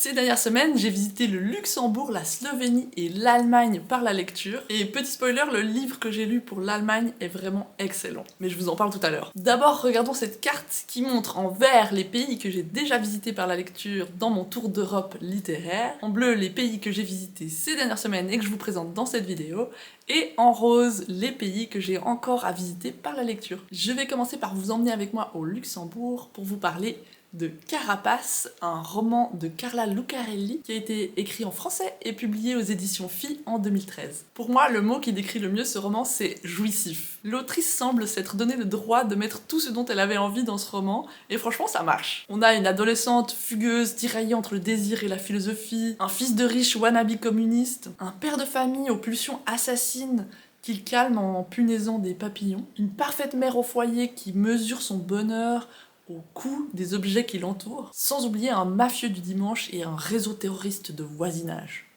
Ces dernières semaines, j'ai visité le Luxembourg, la Slovénie et l'Allemagne par la lecture. Et petit spoiler, le livre que j'ai lu pour l'Allemagne est vraiment excellent. Mais je vous en parle tout à l'heure. D'abord, regardons cette carte qui montre en vert les pays que j'ai déjà visités par la lecture dans mon tour d'Europe littéraire. En bleu, les pays que j'ai visités ces dernières semaines et que je vous présente dans cette vidéo. Et en rose, les pays que j'ai encore à visiter par la lecture. Je vais commencer par vous emmener avec moi au Luxembourg pour vous parler de Carapace, un roman de Carla Lucarelli qui a été écrit en français et publié aux éditions Phi en 2013. Pour moi, le mot qui décrit le mieux ce roman, c'est jouissif. L'autrice semble s'être donné le droit de mettre tout ce dont elle avait envie dans ce roman, et franchement ça marche. On a une adolescente fugueuse tiraillée entre le désir et la philosophie, un fils de riche wannabe communiste, un père de famille aux pulsions assassines qu'il calme en punaisant des papillons, une parfaite mère au foyer qui mesure son bonheur au coût des objets qui l'entourent, sans oublier un mafieux du dimanche et un réseau terroriste de voisinage.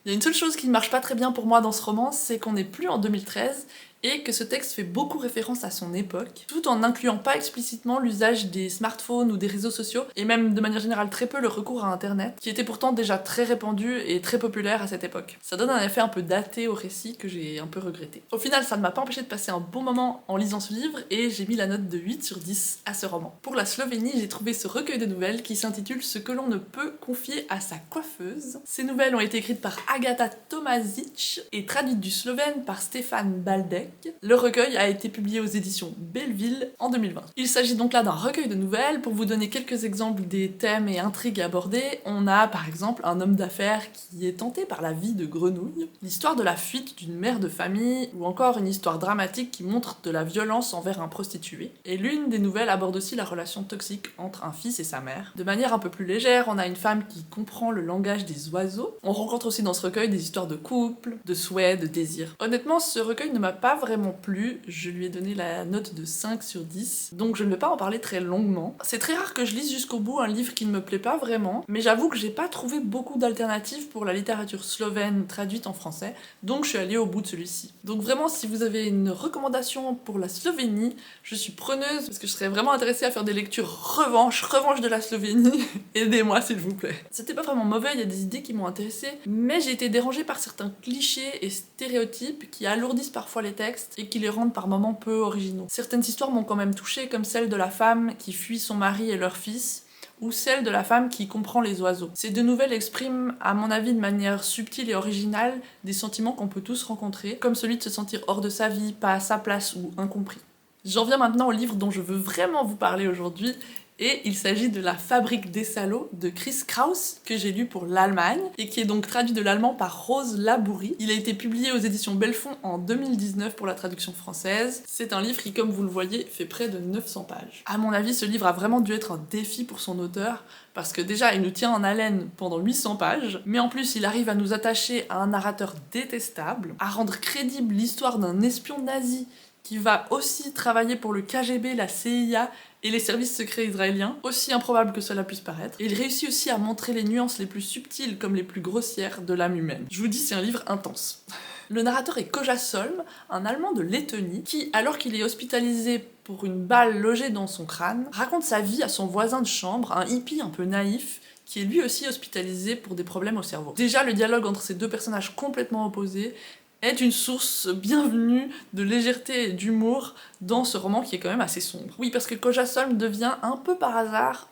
Il y a une seule chose qui ne marche pas très bien pour moi dans ce roman, c'est qu'on n'est plus en 2013 et que ce texte fait beaucoup référence à son époque, tout en n'incluant pas explicitement l'usage des smartphones ou des réseaux sociaux, et même de manière générale très peu le recours à internet, qui était pourtant déjà très répandu et très populaire à cette époque. Ça donne un effet un peu daté au récit que j'ai un peu regretté. Au final, ça ne m'a pas empêché de passer un bon moment en lisant ce livre, et j'ai mis la note de 8 sur 10 à ce roman. Pour la Slovénie, j'ai trouvé ce recueil de nouvelles qui s'intitule « Ce que l'on ne peut confier à sa coiffeuse ». Ces nouvelles ont été écrites par Agata Tomazic et traduites du slovène par Stefan Baldek. Le recueil a été publié aux éditions Belleville en 2020. Il s'agit donc là d'un recueil de nouvelles. Pour vous donner quelques exemples des thèmes et intrigues abordés, on a par exemple un homme d'affaires qui est tenté par la vie de grenouille, l'histoire de la fuite d'une mère de famille, ou encore une histoire dramatique qui montre de la violence envers un prostitué. Et l'une des nouvelles aborde aussi la relation toxique entre un fils et sa mère. De manière un peu plus légère, on a une femme qui comprend le langage des oiseaux. On rencontre aussi dans ce recueil des histoires de couple, de souhaits, de désirs. Honnêtement, ce recueil ne m'a pas vraiment plu, je lui ai donné la note de 5 sur 10, donc je ne vais pas en parler très longuement. C'est très rare que je lise jusqu'au bout un livre qui ne me plaît pas vraiment, mais j'avoue que j'ai pas trouvé beaucoup d'alternatives pour la littérature slovène traduite en français, donc je suis allée au bout de celui-ci. Donc vraiment, si vous avez une recommandation pour la Slovénie, je suis preneuse, parce que je serais vraiment intéressée à faire des lectures revanche de la Slovénie, aidez-moi s'il vous plaît. C'était pas vraiment mauvais, il y a des idées qui m'ont intéressée, mais j'ai été dérangée par certains clichés et stéréotypes qui alourdissent parfois les textes et qui les rendent par moments peu originaux. Certaines histoires m'ont quand même touchée, comme celle de la femme qui fuit son mari et leur fils, ou celle de la femme qui comprend les oiseaux. Ces deux nouvelles expriment, à mon avis de manière subtile et originale, des sentiments qu'on peut tous rencontrer, comme celui de se sentir hors de sa vie, pas à sa place ou incompris. J'en viens maintenant au livre dont je veux vraiment vous parler aujourd'hui, et il s'agit de La Fabrique des salauds de Chris Kraus, que j'ai lu pour l'Allemagne, et qui est donc traduit de l'allemand par Rose Labourie. Il a été publié aux éditions Belfond en 2019 pour la traduction française. C'est un livre qui, comme vous le voyez, fait près de 900 pages. À mon avis, ce livre a vraiment dû être un défi pour son auteur, parce que déjà, il nous tient en haleine pendant 800 pages, mais en plus, il arrive à nous attacher à un narrateur détestable, à rendre crédible l'histoire d'un espion nazi qui va aussi travailler pour le KGB, la CIA et les services secrets israéliens, aussi improbable que cela puisse paraître. Et il réussit aussi à montrer les nuances les plus subtiles comme les plus grossières de l'âme humaine. Je vous dis, c'est un livre intense. Le narrateur est Koja Solm, un Allemand de Lettonie, qui, alors qu'il est hospitalisé pour une balle logée dans son crâne, raconte sa vie à son voisin de chambre, un hippie un peu naïf, qui est lui aussi hospitalisé pour des problèmes au cerveau. Déjà, le dialogue entre ces deux personnages complètement opposés est une source bienvenue de légèreté et d'humour dans ce roman qui est quand même assez sombre. Oui, parce que Koja Solm devient un peu par hasard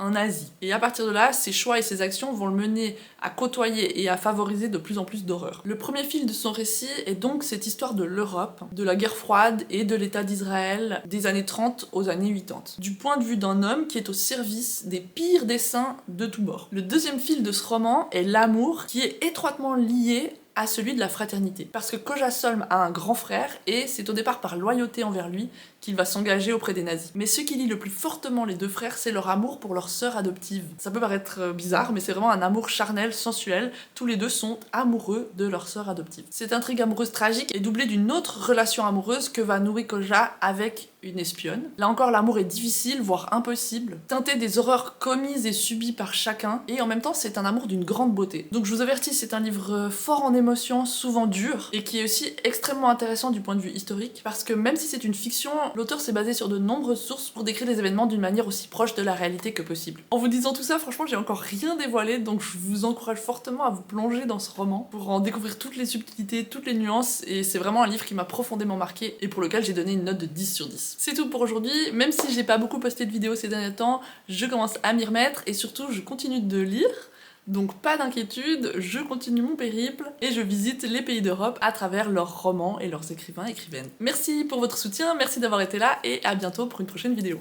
un nazi. Et à partir de là, ses choix et ses actions vont le mener à côtoyer et à favoriser de plus en plus d'horreur. Le premier fil de son récit est donc cette histoire de l'Europe, de la guerre froide et de l'État d'Israël des années 30 aux années 80, du point de vue d'un homme qui est au service des pires desseins de tous bords. Le deuxième fil de ce roman est l'amour, qui est étroitement lié à celui de la fraternité. Parce que Koja Solm a un grand frère, et c'est au départ par loyauté envers lui qu'il va s'engager auprès des nazis. Mais ce qui lie le plus fortement les deux frères, c'est leur amour pour leur sœur adoptive. Ça peut paraître bizarre, mais c'est vraiment un amour charnel, sensuel. Tous les deux sont amoureux de leur sœur adoptive. Cette intrigue amoureuse tragique est doublée d'une autre relation amoureuse que va nouer Koja avec une espionne. Là encore, l'amour est difficile, voire impossible, teinté des horreurs commises et subies par chacun, et en même temps, c'est un amour d'une grande beauté. Donc je vous avertis, c'est un livre fort en émotions, souvent dur, et qui est aussi extrêmement intéressant du point de vue historique, parce que même si c'est une fiction, l'auteur s'est basé sur de nombreuses sources pour décrire les événements d'une manière aussi proche de la réalité que possible. En vous disant tout ça, franchement, j'ai encore rien dévoilé, donc je vous encourage fortement à vous plonger dans ce roman pour en découvrir toutes les subtilités, toutes les nuances, et c'est vraiment un livre qui m'a profondément marqué et pour lequel j'ai donné une note de 10 sur 10. C'est tout pour aujourd'hui, même si j'ai pas beaucoup posté de vidéos ces derniers temps, je commence à m'y remettre et surtout je continue de lire. Donc pas d'inquiétude, je continue mon périple et je visite les pays d'Europe à travers leurs romans et leurs écrivains et écrivaines. Merci pour votre soutien, merci d'avoir été là et à bientôt pour une prochaine vidéo.